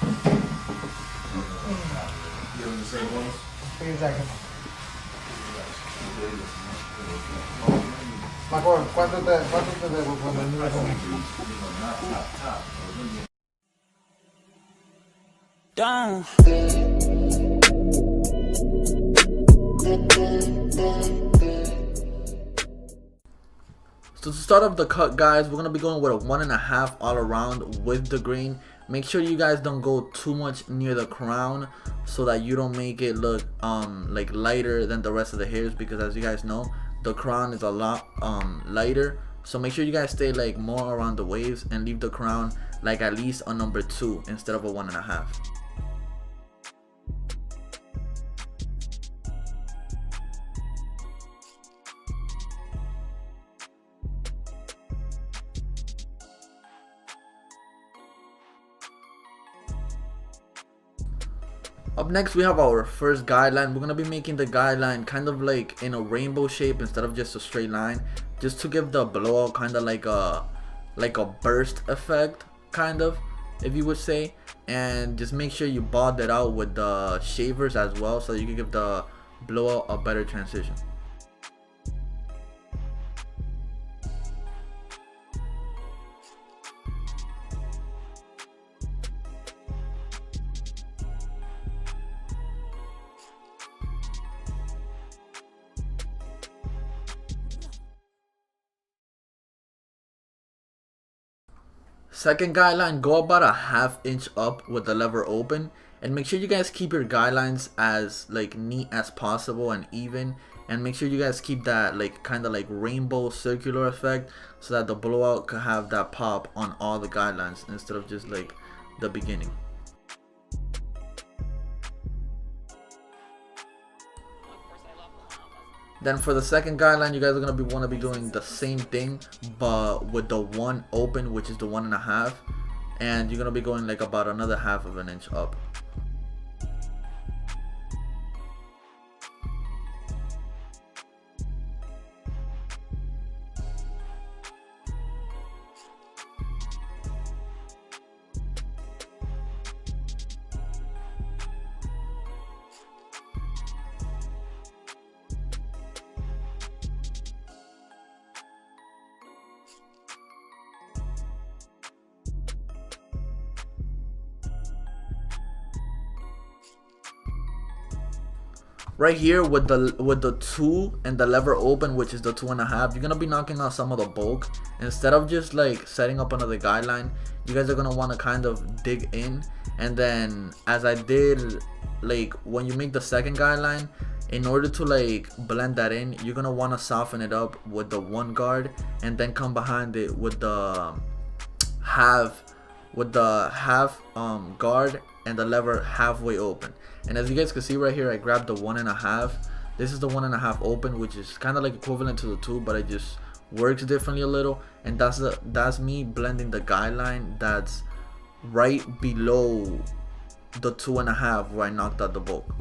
You have the same ones? Exacto. Mejor, ¿cuánto te debo cuando el niño come? Down. So to start off the cut, guys, we're gonna be going with a 1.5 all around with the green. Make sure you guys don't go too much near the crown so that you don't make it look like lighter than the rest of the hairs, because as you guys know, the crown is a lot lighter. So make sure you guys stay like more around the waves and leave the crown like at least a number 2 instead of a 1.5. Up next, we have our first guideline. We're gonna be making the guideline kind of like in a rainbow shape instead of just a straight line, just to give the blowout kind of like a burst effect, kind of, if you would say. And just make sure you bald it out with the shavers as well, so you can give the blowout a better transition. Second guideline, go about a 1/2 inch up with the lever open, and make sure you guys keep your guidelines as like neat as possible and even, and make sure you guys keep that like kind of like rainbow circular effect so that the blowout could have that pop on all the guidelines instead of just like the beginning. Then for the second guideline, you guys are gonna want to be doing the same thing, but with the one open, which is the 1.5, and you're gonna be going like about another 1/2 inch up. Right here with the 2 and the lever open, which is the 2.5, you're gonna be knocking out some of the bulk. Instead of just like setting up another guideline, you guys are gonna want to kind of dig in, and then as I did, like when you make the second guideline, in order to like blend that in, you're gonna want to soften it up with the 1 guard, and then come behind it with the half guard and the lever halfway open. And as you guys can see right here, I grabbed the 1.5. This is the 1.5 open, which is kind of like equivalent to the 2, but it just works differently a little. And that's me blending the guideline that's right below the 2.5 where I knocked out the bulk.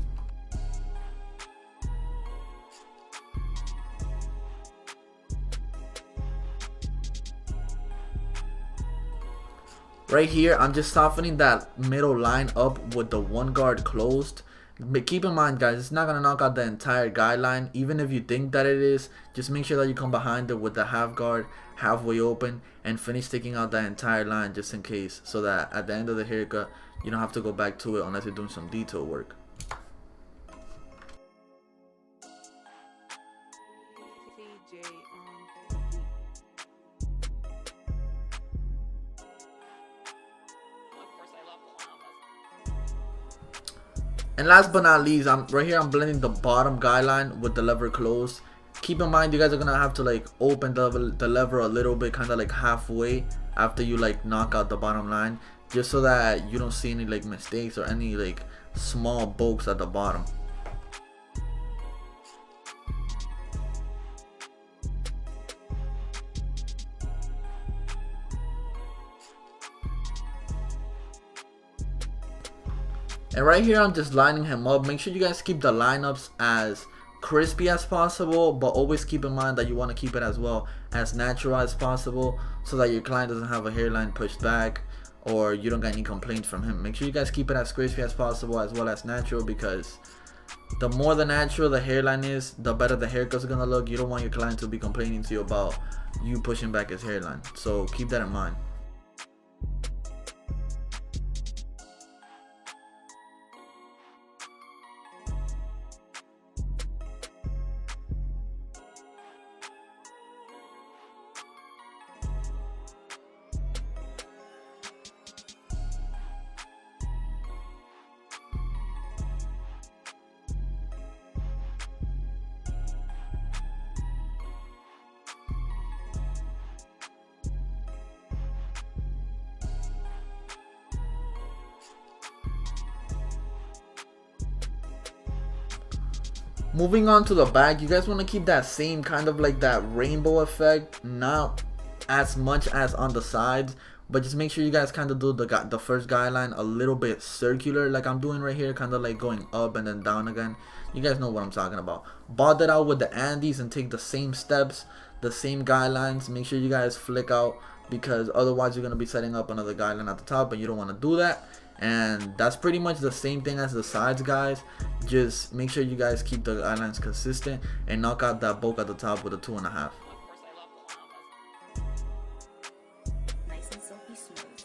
Right here, I'm just softening that middle line up with the 1 guard closed. But keep in mind, guys, it's not going to knock out the entire guideline. Even if you think that it is, just make sure that you come behind it with the half guard halfway open and finish taking out that entire line just in case, so that at the end of the haircut, you don't have to go back to it unless you're doing some detail work. And last but not least, I'm blending the bottom guideline with the lever closed. Keep in mind, you guys are gonna have to like open the lever a little bit, kind of like halfway after you like knock out the bottom line, just so that you don't see any like mistakes or any like small bulks at the bottom. And right here, I'm just lining him up. Make sure you guys keep the lineups as crispy as possible, but always keep in mind that you want to keep it as well as natural as possible, so that your client doesn't have a hairline pushed back or you don't get any complaints from him. Make sure you guys keep it as crispy as possible, as well as natural, because the more the natural the hairline is, the better the haircut's gonna look. You don't want your client to be complaining to you about you pushing back his hairline, so keep that in mind. Moving on to the back, you guys want to keep that same kind of like that rainbow effect, not as much as on the sides, but just make sure you guys kind of do the first guideline a little bit circular, like I'm doing right here, kind of like going up and then down again. You guys know what I'm talking about. Bald it out with the Andes and take the same steps, the same guidelines. Make sure you guys flick out, because otherwise you're going to be setting up another guideline at the top, and you don't want to do that. And that's pretty much the same thing as the sides, guys. Just make sure you guys keep the guidelines consistent and knock out that bulk at the top with a 2.5. Nice and silky smooth.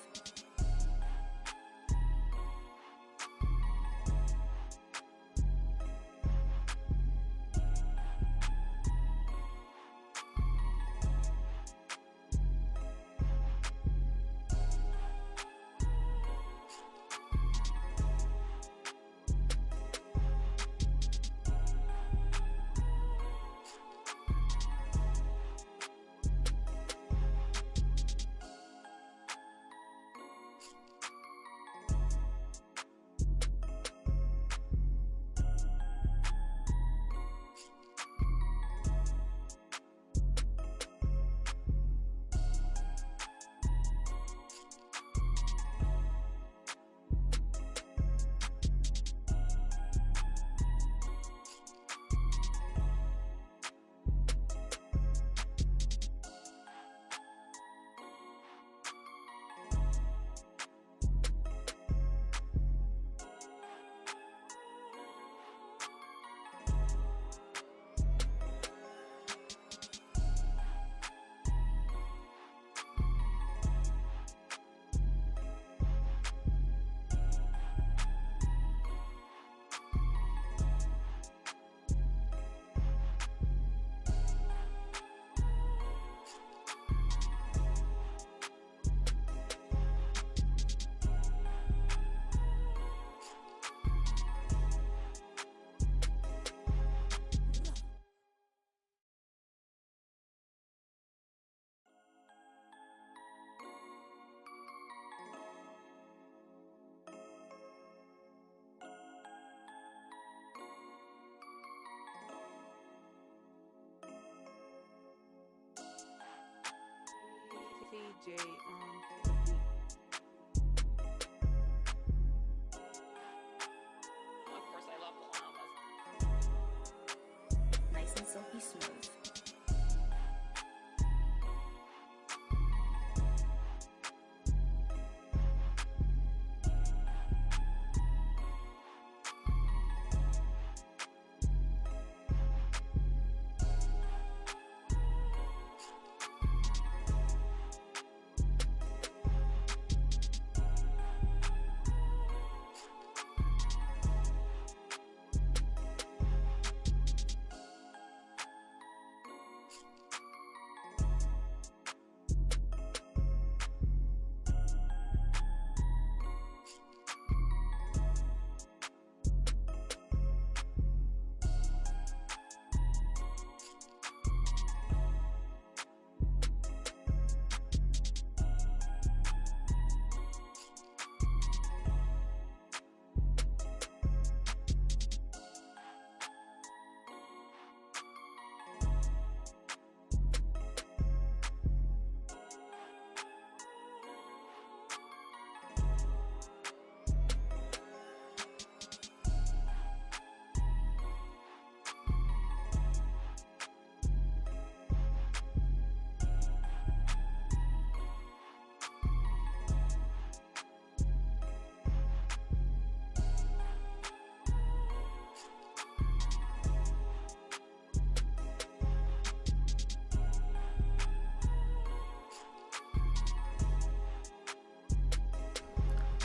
TJ Of course, I love llamas. Nice and silky smooth.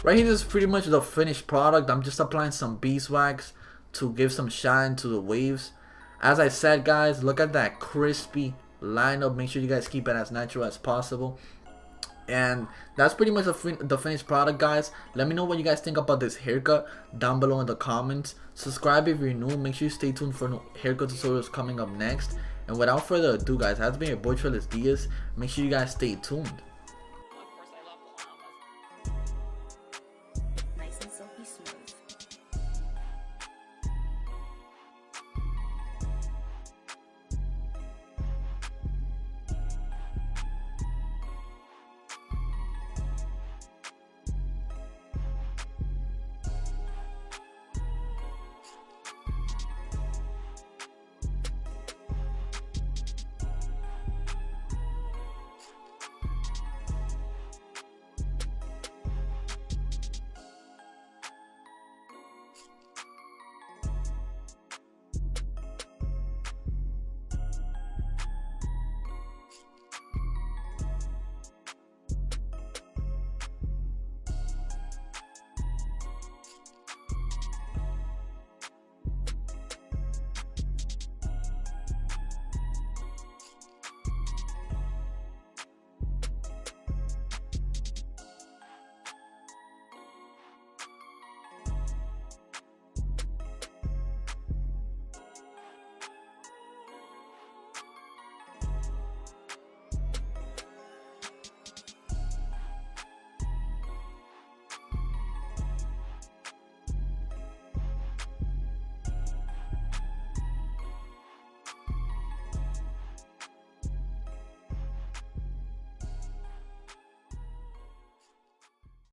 Right here is pretty much the finished product. I'm just applying some beeswax to give some shine to the waves. As I said, guys, look at that crispy lineup. Make sure you guys keep it as natural as possible. And that's pretty much the finished product, guys. Let me know what you guys think about this haircut down below in the comments. Subscribe if you're new. Make sure you stay tuned for new haircut tutorials coming up next. And without further ado, guys, has been your boy Trillest Diaz. Make sure you guys stay tuned. Nice and silky smooth.